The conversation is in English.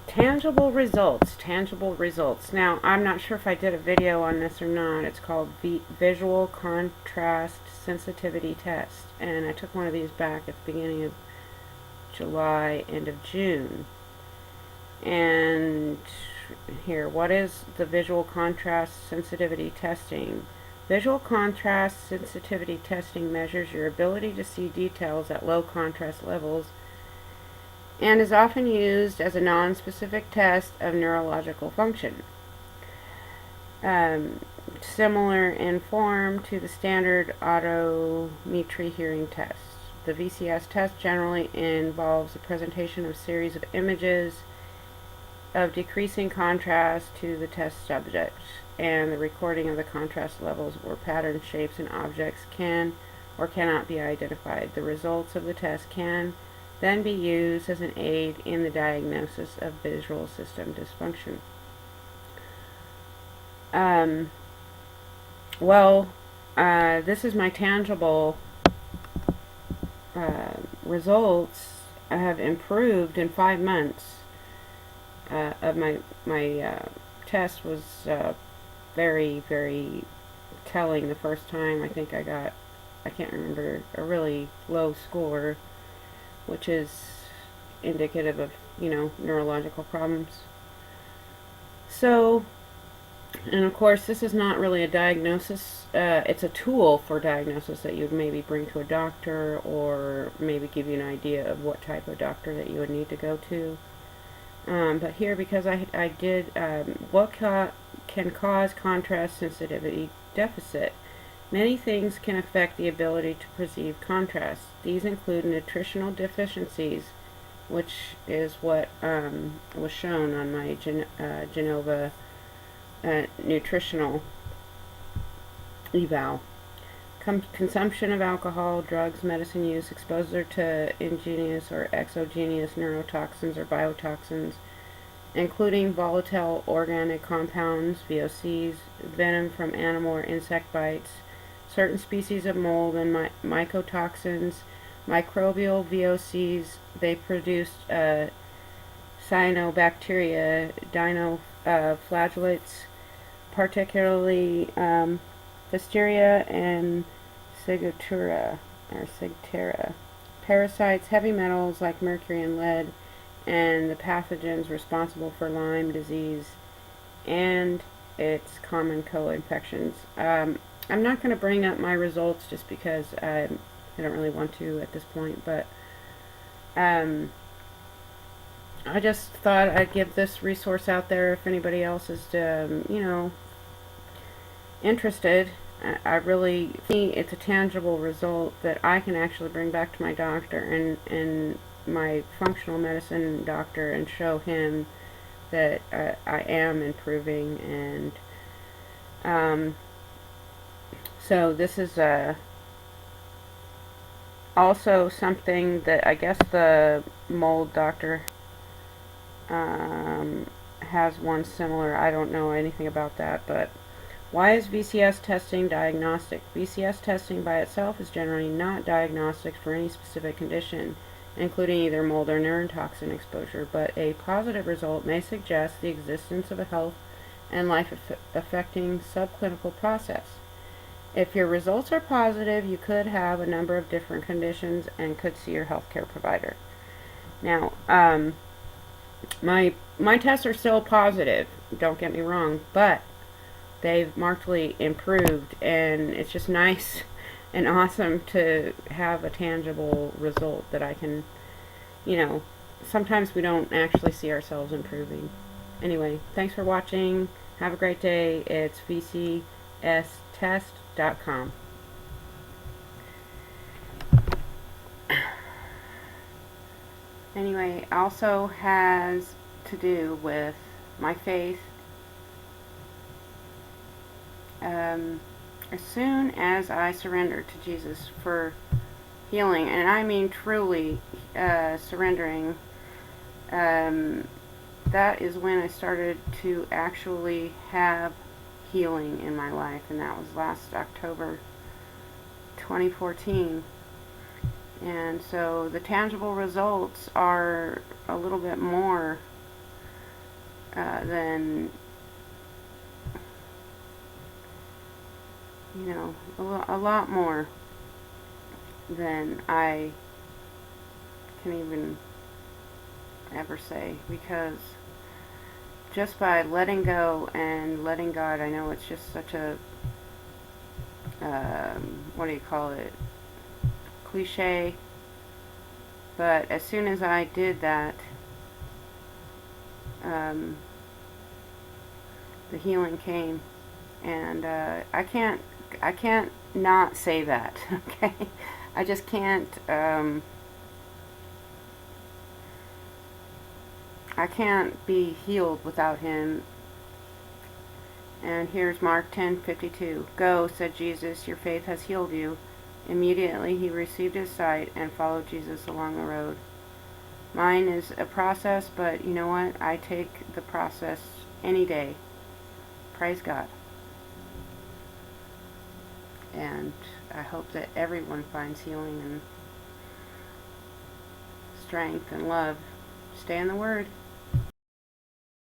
Tangible results, tangible results. Now, I'm not sure if I did a video on this or not. It's called Visual Contrast Sensitivity Test. And I took one of these back at the beginning of July, end of June. And here, what is the visual contrast sensitivity testing? Visual contrast sensitivity testing measures your ability to see details at low contrast levels and is often used as a non-specific test of neurological function. Similar in form to the standard audiometry hearing test. The VCS test generally involves the presentation of a series of images of decreasing contrast to the test subject and the recording of the contrast levels where pattern shapes and objects can or cannot be identified. The results of the test can then be used as an aid in the diagnosis of visual system dysfunction. This is my tangible results. I have improved in 5 months. Of my test was very, very telling the first time. I think I got, I can't remember, a really low score, which is indicative of, neurological problems. So, and of course, this is not really a diagnosis. It's a tool for diagnosis that you would maybe bring to a doctor, or maybe give you an idea of what type of doctor that you would need to go to. But here, because I did, what can cause contrast sensitivity deficit? Many things can affect the ability to perceive contrast. These include nutritional deficiencies, which is what was shown on my Genova nutritional eval. Consumption of alcohol, drugs, medicine use, exposure to endogenous or exogenous neurotoxins or biotoxins, including volatile organic compounds, VOCs, venom from animal or insect bites, certain species of mold and mycotoxins, microbial VOCs. They produced cyanobacteria, dinoflagellates, particularly Listeria and Sigtera. Parasites, heavy metals like mercury and lead, and the pathogens responsible for Lyme disease and its common co-infections. I'm not going to bring up my results just because I don't really want to at this point, but I just thought I'd give this resource out there if anybody else is, interested. I really think it's a tangible result that I can actually bring back to my doctor and my functional medicine doctor and show him that I am improving. And so this is also something that I guess the mold doctor has one similar. I don't know anything about that, but why is VCS testing diagnostic? VCS testing by itself is generally not diagnostic for any specific condition, including either mold or neurotoxin exposure, but a positive result may suggest the existence of a health and life-affecting subclinical process. If your results are positive, you could have a number of different conditions and could see your healthcare provider. Now, my tests are still positive, don't get me wrong, but they've markedly improved, and it's just nice and awesome to have a tangible result that I can, sometimes we don't actually see ourselves improving. Anyway, thanks for watching. Have a great day. It's VCSTest.com. Anyway, also has to do with my faith. As soon as I surrendered to Jesus for healing, and I mean truly surrendering, that is when I started to actually have healing in my life, and that was last October 2014. And so the tangible results are a little bit more then, you know, a lot more than I can even ever say, because just by letting go and letting God, I know it's just such a, what do you call it, cliche, but as soon as I did that, the healing came, and I can't not say that. Okay, I just can't. I can't be healed without Him. And here's Mark 10:52. Go, said Jesus, your faith has healed you. Immediately he received his sight and followed Jesus along the road. Mine is a process, but you know what? I take the process any day. Praise God. And I hope that everyone finds healing and strength and love. Stay in the Word.